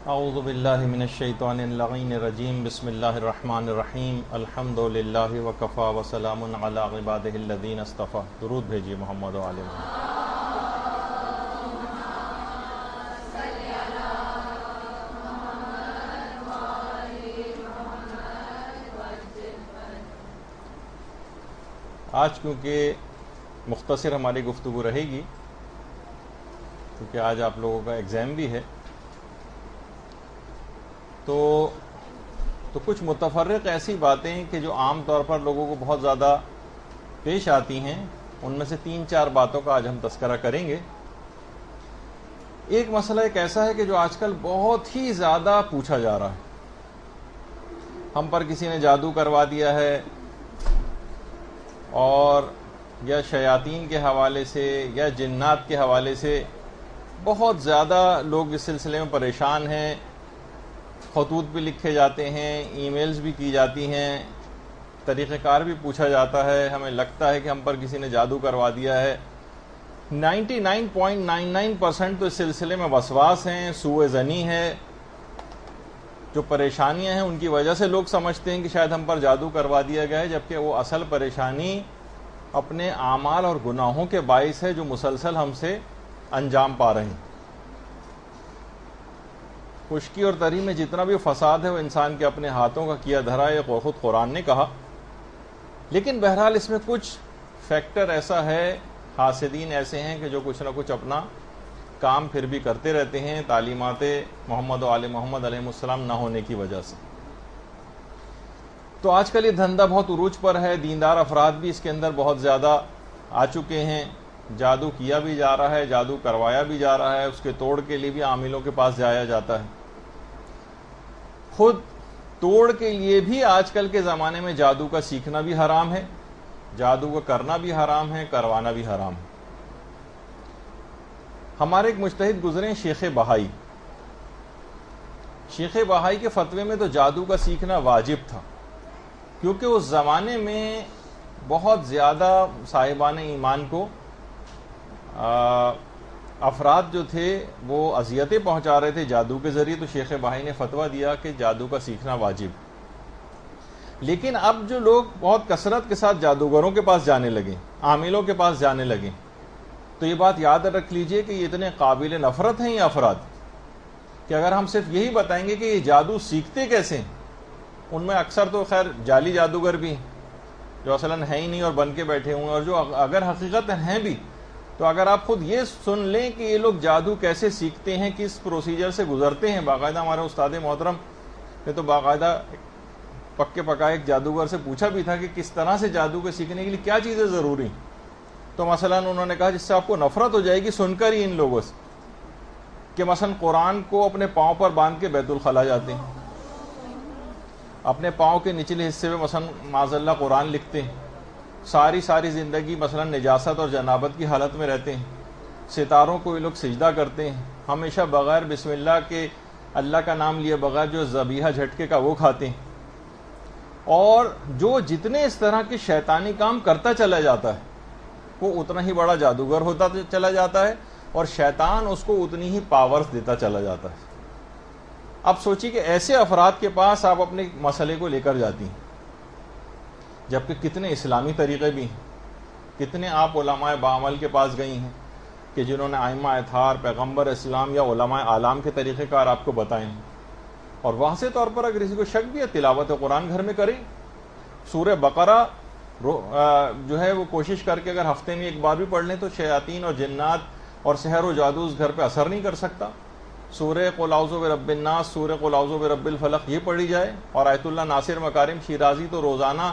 اعوذ باللہ من الشیطان اللعین الرجیم بسم اللہ الرحمن الرحیم الحمد للہ وکفا وسلام علی عبادہ الذین اصطفی. درود بھیجیے محمد و آل محمد. آج کیونکہ مختصر ہماری گفتگو رہے گی کیونکہ آج آپ لوگوں کا ایگزام بھی ہے، تو کچھ متفرق ایسی باتیں کہ جو عام طور پر لوگوں کو بہت زیادہ پیش آتی ہیں، ان میں سے 3-4 باتوں کا آج ہم تذکرہ کریں گے. ایک مسئلہ ایک ایسا ہے کہ جو آج کل بہت ہی زیادہ پوچھا جا رہا ہے. ہم پر کسی نے جادو کروا دیا ہے، اور یا شیاطین کے حوالے سے یا جنات کے حوالے سے بہت زیادہ لوگ اس سلسلے میں پریشان ہیں. خطوط بھی لکھے جاتے ہیں، ای میلز بھی کی جاتی ہیں، طریقہ کار بھی پوچھا جاتا ہے. ہمیں لگتا ہے کہ ہم پر کسی نے جادو کروا دیا ہے. 99.99% تو اس سلسلے میں وسواس ہیں، سوء ظنی ہے. جو پریشانیاں ہیں ان کی وجہ سے لوگ سمجھتے ہیں کہ شاید ہم پر جادو کروا دیا گیا ہے، جبکہ وہ اصل پریشانی اپنے اعمال اور گناہوں کے باعث ہے جو مسلسل ہم سے انجام پا رہے ہیں. خشکی اور تری میں جتنا بھی فساد ہے وہ انسان کے اپنے ہاتھوں کا کیا دھرا ہے، یہ خود قرآن نے کہا. لیکن بہرحال اس میں کچھ فیکٹر ایسا ہے، حاسدین ایسے ہیں کہ جو کچھ نہ کچھ اپنا کام پھر بھی کرتے رہتے ہیں تعلیمات محمد و آل محمد علیہ السلام نہ ہونے کی وجہ سے. تو آج کل یہ دھندا بہت عروج پر ہے، دیندار افراد بھی اس کے اندر بہت زیادہ آ چکے ہیں. جادو کیا بھی جا رہا ہے، جادو کروایا بھی جا رہا ہے، اس کے توڑ کے لیے بھی عاملوں کے پاس جایا جاتا ہے. خود توڑ کے لیے بھی آج کل کے زمانے میں جادو کا سیکھنا بھی حرام ہے، جادو کا کرنا بھی حرام ہے، کروانا بھی حرام ہے. ہمارے ایک مجتہد گزرے شیخ بہائی. شیخ بہائی کے فتوے میں تو جادو کا سیکھنا واجب تھا، کیونکہ اس زمانے میں بہت زیادہ صاحبان ایمان کو افراد جو تھے وہ اذیتیں پہنچا رہے تھے جادو کے ذریعے. تو شیخ بہائی نے فتویٰ دیا کہ جادو کا سیکھنا واجب. لیکن اب جو لوگ بہت کثرت کے ساتھ جادوگروں کے پاس جانے لگے، عاملوں کے پاس جانے لگے، تو یہ بات یاد رکھ لیجئے کہ یہ اتنے قابل نفرت ہیں یہ افراد کہ اگر ہم صرف یہی بتائیں گے کہ یہ جادو سیکھتے کیسے ہیں، ان میں اکثر تو خیر جعلی جادوگر بھی ہیں جو اصلاً ہیں ہی نہیں اور بن کے بیٹھے ہوئے ہیں، اور جو اگر حقیقت ہیں بھی، تو اگر آپ خود یہ سن لیں کہ یہ لوگ جادو کیسے سیکھتے ہیں، کس پروسیجر سے گزرتے ہیں. باقاعدہ ہمارے استاد محترم نے تو باقاعدہ پکے پکائے ایک جادوگر سے پوچھا بھی تھا کہ کس طرح سے جادو کے سیکھنے کے لیے کیا چیزیں ضروری ہیں. تو مثلاً انہوں نے کہا جس سے آپ کو نفرت ہو جائے گی سن کر ہی ان لوگوں سے، کہ مثلاً قرآن کو اپنے پاؤں پر باندھ کے بیت الخلا جاتے ہیں، اپنے پاؤں کے نچلے حصے میں مثلاً معاذ اللہ قرآن لکھتے ہیں، ساری زندگی مثلا نجاست اور جنابت کی حالت میں رہتے ہیں، ستاروں کو یہ لوگ سجدہ کرتے ہیں، ہمیشہ بغیر بسم اللہ کے اللہ کا نام لیے بغیر جو ذبیحہ جھٹکے کا وہ کھاتے ہیں. اور جو جتنے اس طرح کے شیطانی کام کرتا چلا جاتا ہے وہ اتنا ہی بڑا جادوگر ہوتا چلا جاتا ہے، اور شیطان اس کو اتنی ہی پاورز دیتا چلا جاتا ہے. اب سوچیے کہ ایسے افراد کے پاس آپ اپنے مسئلے کو لے کر جاتی ہیں، جبکہ کتنے اسلامی طریقے بھی ہیں. کتنے آپ علماء بعمل کے پاس گئی ہیں کہ جنہوں نے ائمہ اطہار، پیغمبر اسلام یا علماء اعلام کے طریقہ کار آپ کو بتائے ہیں. اور واضح طور پر اگر کسی کو شک بھی ہے، تلاوت قرآن گھر میں کریں. سورہ بقرہ جو ہے وہ کوشش کر کے اگر ہفتے میں ایک بار بھی پڑھ لیں تو شیاطین اور جنات اور سحر و جادو اس گھر پہ اثر نہیں کر سکتا. سورہ قل اعوذ برب الناس، سورہ قل اعوذ برب الفلق یہ پڑھی جائے. اور آیت اللہ ناصر مکارم شیرازی تو روزانہ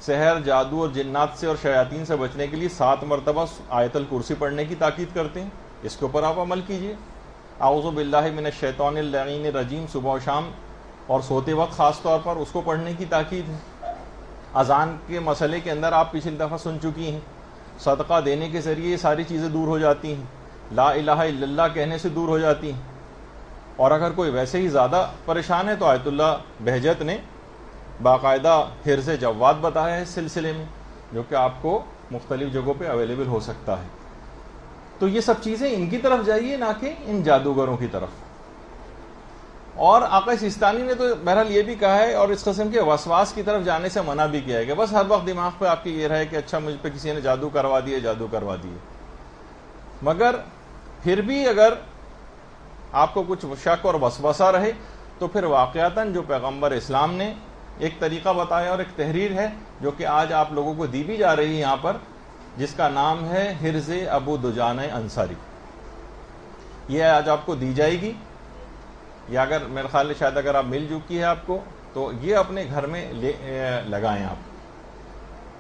سحر، جادو اور جنات سے اور شیاطین سے بچنے کے لیے 7 مرتبہ آیت الکرسی پڑھنے کی تاکید کرتے ہیں. اس کے اوپر آپ عمل کیجئے. اعوذ باللہ من الشیطان اللعین الرجیم صبح و شام اور سوتے وقت خاص طور پر اس کو پڑھنے کی تاکید ہے. اذان کے مسئلے کے اندر آپ پچھلی دفعہ سن چکی ہیں، صدقہ دینے کے ذریعے یہ ساری چیزیں دور ہو جاتی ہیں، لا الہ الا اللہ کہنے سے دور ہو جاتی ہیں. اور اگر کوئی ویسے ہی زیادہ پریشان ہے تو آیت اللہ بہجت نے باقاعدہ حرز جواد بتایا ہے اس سلسلے میں، جو کہ آپ کو مختلف جگہوں پہ اویلیبل ہو سکتا ہے. تو یہ سب چیزیں ان کی طرف جائیے، نہ کہ ان جادوگروں کی طرف. اور آقا سیستانی نے تو بہرحال یہ بھی کہا ہے اور اس قسم کے وسواس کی طرف جانے سے منع بھی کیا ہے کہ بس ہر وقت دماغ پہ آپ کی یہ رہے کہ اچھا مجھ پہ کسی نے جادو کروا دیے. مگر پھر بھی اگر آپ کو کچھ شک اور وسوسہ رہے تو پھر واقعتاً جو پیغمبر اسلام نے ایک طریقہ بتایا اور ایک تحریر ہے جو کہ آج آپ لوگوں کو دی بھی جا رہی ہے یہاں پر، جس کا نام ہے حرز ابو دجانہ انصاری. یہ آج آپ کو دی جائے گی، یا اگر میرے خیال ہے شاید اگر آپ مل چکی ہے آپ کو تو یہ اپنے گھر میں لگائیں آپ.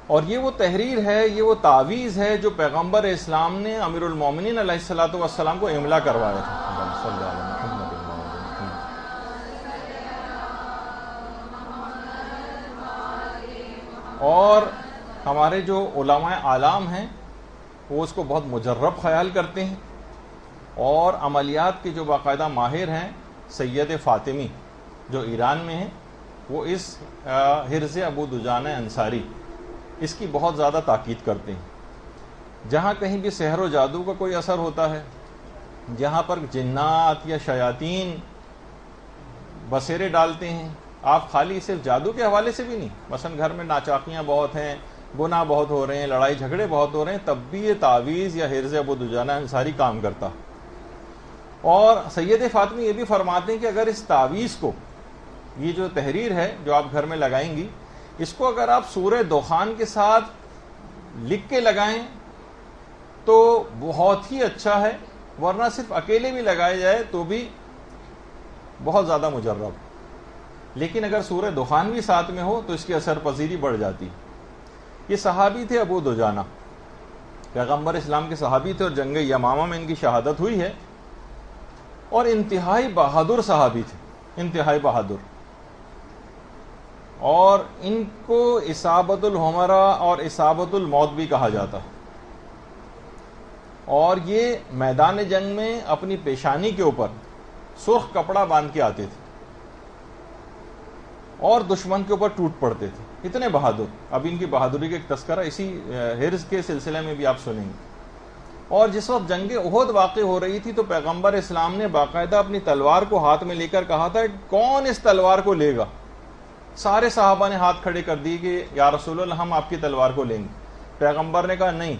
اور یہ وہ تحریر ہے، یہ وہ تعویذ ہے جو پیغمبر اسلام نے امیر المومنین علیہ الصلوۃ والسلام کو املا کروایا تھا. اور ہمارے جو علماء اعلام ہیں وہ اس کو بہت مجرب خیال کرتے ہیں، اور عملیات کے جو باقاعدہ ماہر ہیں سید فاطمی جو ایران میں ہیں، وہ اس حرز ابو دجانہ انصاری اس کی بہت زیادہ تاکید کرتے ہیں. جہاں کہیں بھی سحر و جادو کا کوئی اثر ہوتا ہے، جہاں پر جنات یا شیاطین بسیرے ڈالتے ہیں، آپ خالی صرف جادو کے حوالے سے بھی نہیں، مثلا گھر میں ناچاقیاں بہت ہیں، گناہ بہت ہو رہے ہیں، لڑائی جھگڑے بہت ہو رہے ہیں، تب بھی یہ تعویذ یا حرز ابو دجانہ انصاری کام کرتا. اور سید فاطمی یہ بھی فرماتے ہیں کہ اگر اس تعویذ کو، یہ جو تحریر ہے جو آپ گھر میں لگائیں گی، اس کو اگر آپ سورہ دخان کے ساتھ لکھ کے لگائیں تو بہت ہی اچھا ہے، ورنہ صرف اکیلے بھی لگائے جائے تو بھی بہت زیادہ مجرب. لیکن اگر سورہ دخان بھی ساتھ میں ہو تو اس کی اثر پذیری بڑھ جاتی. یہ صحابی تھے ابو دجانہ، پیغمبر اسلام کے صحابی تھے، اور جنگ یمامہ میں ان کی شہادت ہوئی ہے، اور انتہائی بہادر صحابی تھے، انتہائی بہادر. اور ان کو اصابت الحمرہ اور اصابت الموت بھی کہا جاتا. اور یہ میدان جنگ میں اپنی پیشانی کے اوپر سرخ کپڑا باندھ کے آتے تھے اور دشمن کے اوپر ٹوٹ پڑتے تھے، اتنے بہادر. اب ان کی بہادری کا ایک تذکرہ اسی حرز کے سلسلے میں بھی آپ سنیں گے. اور جس وقت جنگ احد واقع ہو رہی تھی تو پیغمبر اسلام نے باقاعدہ اپنی تلوار کو ہاتھ میں لے کر کہا تھا کون اس تلوار کو لے گا. سارے صحابہ نے ہاتھ کھڑے کر دی کہ یا رسول اللہ ہم آپ کی تلوار کو لیں گے. پیغمبر نے کہا نہیں،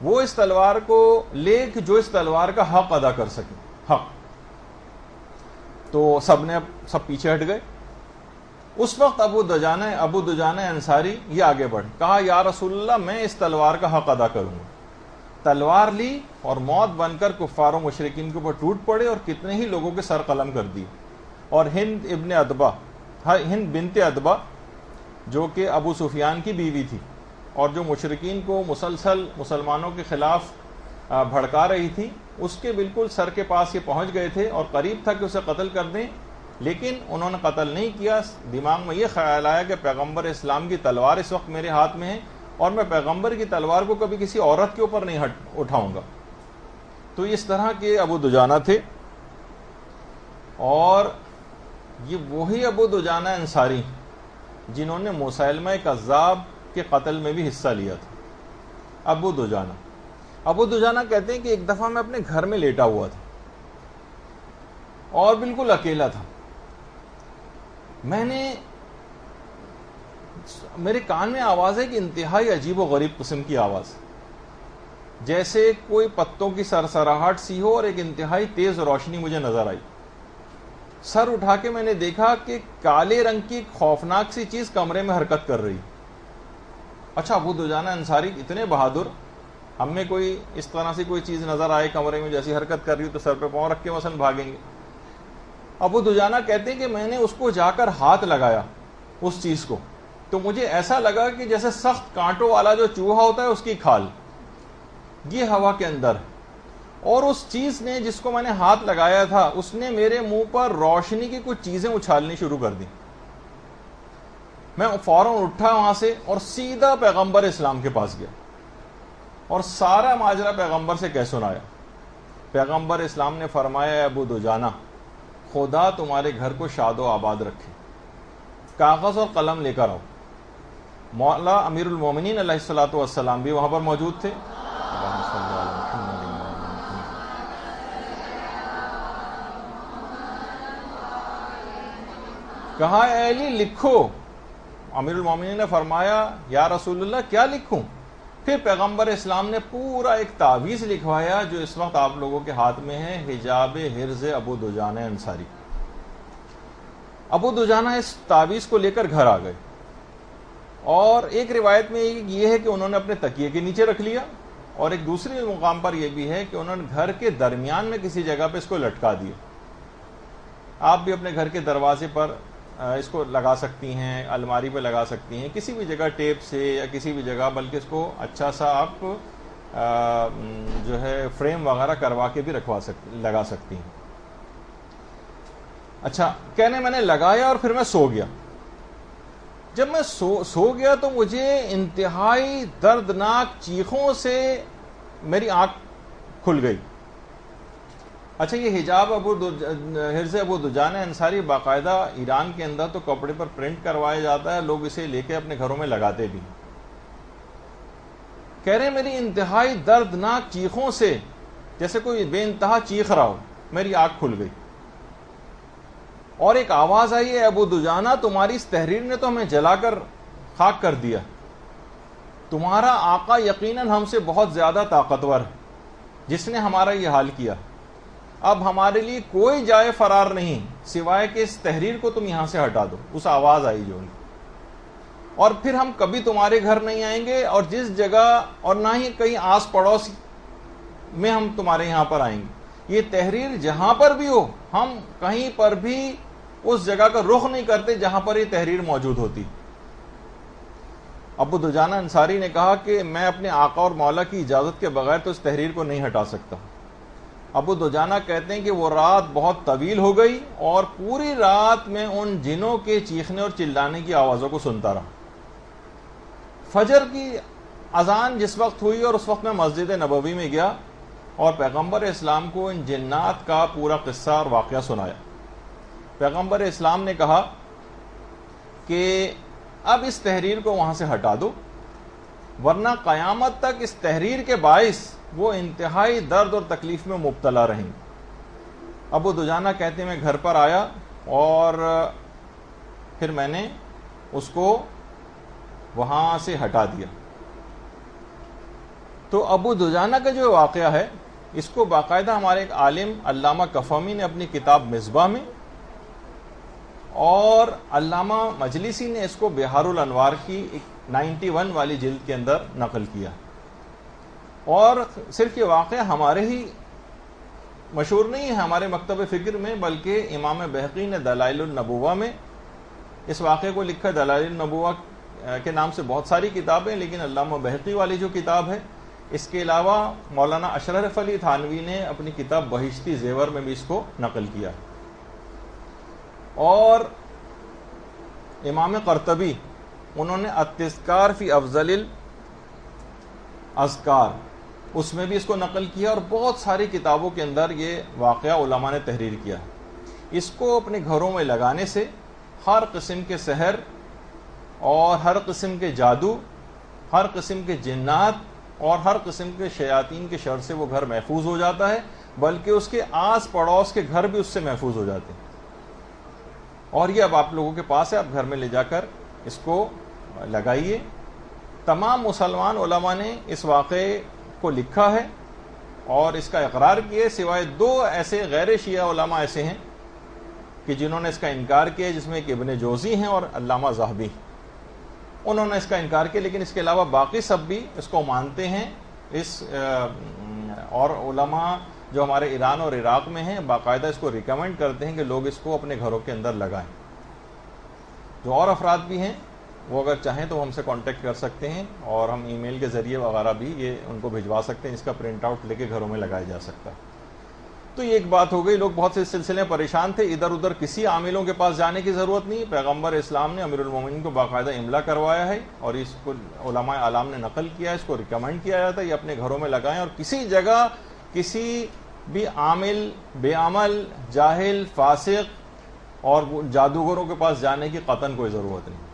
وہ اس تلوار کو لے کہ جو اس تلوار کا حق ادا کر سکے، حق. تو سب پیچھے ہٹ گئے. اس وقت ابو دجانہ انصاری یہ آگے بڑھے، کہا یا رسول اللہ میں اس تلوار کا حق ادا کروں گا. تلوار لی اور موت بن کر کفار و مشرکین کے اوپر ٹوٹ پڑے اور کتنے ہی لوگوں کے سر قلم کر دی. اور ہند بنت ادبا جو کہ ابو سفیان کی بیوی تھی اور جو مشرکین کو مسلسل مسلمانوں کے خلاف بھڑکا رہی تھی، اس کے بالکل سر کے پاس یہ پہنچ گئے تھے اور قریب تھا کہ اسے قتل کر دیں، لیکن انہوں نے قتل نہیں کیا. دماغ میں یہ خیال آیا کہ پیغمبر اسلام کی تلوار اس وقت میرے ہاتھ میں ہے اور میں پیغمبر کی تلوار کو کبھی کسی عورت کے اوپر نہیں اٹھاؤں گا. تو اس طرح کے ابو دجانہ تھے. اور یہ وہی ابو دجانہ انصاری جنہوں نے مسیلمہ کذاب کے قتل میں بھی حصہ لیا تھا. ابو دجانہ کہتے ہیں کہ ایک دفعہ میں اپنے گھر میں لیٹا ہوا تھا اور بالکل اکیلا تھا. میرے کان میں آواز ہے کہ انتہائی عجیب و غریب قسم کی آواز، جیسے کوئی پتوں کی سرسراہٹ سی ہو، اور ایک انتہائی تیز روشنی مجھے نظر آئی. سر اٹھا کے میں نے دیکھا کہ کالے رنگ کی خوفناک سی چیز کمرے میں حرکت کر رہی. اچھا، ابو دجانہ انصاری اتنے بہادر، ہم میں کوئی اس طرح سے کوئی چیز نظر آئے کمرے میں جیسی حرکت کر رہی تو سر پہ پاؤں رکھ کے مثلا بھاگیں گے. ابو دجانہ کہتے ہیں کہ میں نے اس کو جا کر ہاتھ لگایا اس چیز کو، تو مجھے ایسا لگا کہ جیسے سخت کانٹوں والا جو چوہا ہوتا ہے اس کی کھال یہ ہوا کے اندر. اور اس چیز نے، جس کو میں نے ہاتھ لگایا تھا، اس نے میرے منہ پر روشنی کی کچھ چیزیں اچھالنی شروع کر دی. میں فوراً اٹھا وہاں سے اور سیدھا پیغمبر اسلام کے پاس گیا اور سارا ماجرا پیغمبر سے کہہ سنایا. پیغمبر اسلام نے فرمایا ابو دجانہ خدا تمہارے گھر کو شاد و آباد رکھے، کاغذ اور قلم لے کر آؤ. مولا امیر المومنین علیہ الصلوۃ والسلام بھی وہاں پر موجود تھے. کہا اے علی لکھو. امیر المومنین نے فرمایا یا رسول اللہ کیا لکھوں؟ پھر پیغمبر اسلام نے پورا ایک تعویذ لکھوایا جو اس وقت آپ لوگوں کے ہاتھ میں ہے، حجاب حرز ابو دجانہ انصاری. ابو دجانہ اس تعویذ کو لے کر گھر آ گئے، اور ایک روایت میں یہ ہے کہ انہوں نے اپنے تکیے کے نیچے رکھ لیا، اور ایک دوسری مقام پر یہ بھی ہے کہ انہوں نے گھر کے درمیان میں کسی جگہ پہ اس کو لٹکا دیا. آپ بھی اپنے گھر کے دروازے پر اس کو لگا سکتی ہیں، الماری پہ لگا سکتی ہیں، کسی بھی جگہ ٹیپ سے یا کسی بھی جگہ، بلکہ اس کو اچھا سا آپ جو ہے فریم وغیرہ کروا کے بھی لگا سکتی ہیں. اچھا کہنے میں نے لگایا اور پھر میں سو گیا. جب میں سو گیا تو مجھے انتہائی دردناک چیخوں سے میری آنکھ کھل گئی. اچھا یہ حجاب حرز ابو دجانہ انصاری باقاعدہ ایران کے اندر تو کپڑے پر پرنٹ کروایا جاتا ہے، لوگ اسے لے کے اپنے گھروں میں لگاتے بھی. کہہ رہے میری انتہائی دردناک چیخوں سے، جیسے کوئی بے انتہا چیخ رہا ہو، میری آنکھ کھل گئی اور ایک آواز آئی ہے ابو دجانہ تمہاری اس تحریر نے تو ہمیں جلا کر خاک کر دیا. تمہارا آقا یقیناً ہم سے بہت زیادہ طاقتور ہے جس نے ہمارا یہ حال کیا. اب ہمارے لیے کوئی جائے فرار نہیں سوائے کہ اس تحریر کو تم یہاں سے ہٹا دو. اس آواز آئی جو، اور پھر ہم کبھی تمہارے گھر نہیں آئیں گے، اور جس جگہ اور نہ ہی کہیں آس پڑوس میں ہم تمہارے یہاں پر آئیں گے. یہ تحریر جہاں پر بھی ہو ہم کہیں پر بھی اس جگہ کا رخ نہیں کرتے جہاں پر یہ تحریر موجود ہوتی. ابو دجانہ انصاری نے کہا کہ میں اپنے آقا اور مولا کی اجازت کے بغیر تو اس تحریر کو نہیں ہٹا سکتا. ابو دجانہ کہتے ہیں کہ وہ رات بہت طویل ہو گئی اور پوری رات میں ان جنوں کے چیخنے اور چلانے کی آوازوں کو سنتا رہا. فجر کی اذان جس وقت ہوئی اور اس وقت میں مسجد نبوی میں گیا اور پیغمبر اسلام کو ان جنات کا پورا قصہ اور واقعہ سنایا. پیغمبر اسلام نے کہا کہ اب اس تحریر کو وہاں سے ہٹا دو، ورنہ قیامت تک اس تحریر کے باعث وہ انتہائی درد اور تکلیف میں مبتلا رہیں. ابو دجانہ کہتے ہیں میں گھر پر آیا اور پھر میں نے اس کو وہاں سے ہٹا دیا. تو ابو دجانہ کا جو واقعہ ہے اس کو باقاعدہ ہمارے ایک عالم علامہ کفمی نے اپنی کتاب مصباح میں، اور علامہ مجلسی نے اس کو بہار الانوار کی 91 والی جلد کے اندر نقل کیا. اور صرف یہ واقعہ ہمارے ہی مشہور نہیں ہے ہمارے مکتب فکر میں، بلکہ امام بہقی نے دلائل النبوہ میں اس واقعے کو لکھا. دلائل النبوہ کے نام سے بہت ساری کتابیں، لیکن علامہ بہقی والی جو کتاب ہے، اس کے علاوہ مولانا اشرف علی تھانوی نے اپنی کتاب بہشتی زیور میں بھی اس کو نقل کیا. اور امام قرطبی انہوں نے التذکار فی افضل الاذکار اس میں بھی اس کو نقل کیا، اور بہت ساری کتابوں کے اندر یہ واقعہ علماء نے تحریر کیا. اس کو اپنے گھروں میں لگانے سے ہر قسم کے سحر اور ہر قسم کے جادو، ہر قسم کے جنات اور ہر قسم کے شیاطین کے شر سے وہ گھر محفوظ ہو جاتا ہے، بلکہ اس کے آس پڑوس کے گھر بھی اس سے محفوظ ہو جاتے ہیں. اور یہ اب آپ لوگوں کے پاس ہے، آپ گھر میں لے جا کر اس کو لگائیے. تمام مسلمان علماء نے اس واقعے کو لکھا ہے اور اس کا اقرار کیا، سوائے 2 ایسے غیر شیعہ علماء ایسے ہیں کہ جنہوں نے اس کا انکار کیا، جس میں ایک ابن جوزی ہیں اور علامہ ذہبی. انہوں نے اس کا انکار کیا، لیکن اس کے علاوہ باقی سب بھی اس کو مانتے ہیں. اور علماء جو ہمارے ایران اور عراق میں ہیں باقاعدہ اس کو ریکمینڈ کرتے ہیں کہ لوگ اس کو اپنے گھروں کے اندر لگائیں. جو اور افراد بھی ہیں وہ اگر چاہیں تو ہم سے کانٹیکٹ کر سکتے ہیں، اور ہم ای میل کے ذریعے وغیرہ بھی یہ ان کو بھجوا سکتے ہیں. اس کا پرنٹ آؤٹ لے کے گھروں میں لگایا جا سکتا ہے. تو یہ ایک بات ہو گئی. لوگ بہت سے سلسلے پریشان تھے، ادھر ادھر کسی عاملوں کے پاس جانے کی ضرورت نہیں. پیغمبر اسلام نے امیر المومنین کو باقاعدہ املا کروایا ہے، اور اس کو علماء اعلام نے نقل کیا ہے. اس کو ریکمینڈ کیا جاتا ہے یہ اپنے گھروں میں لگائیں، اور کسی جگہ کسی بھی عامل، بے عمل، جاہل، فاسق اور جادوگروں کے پاس جانے کی قطعاً کوئی ضرورت نہیں.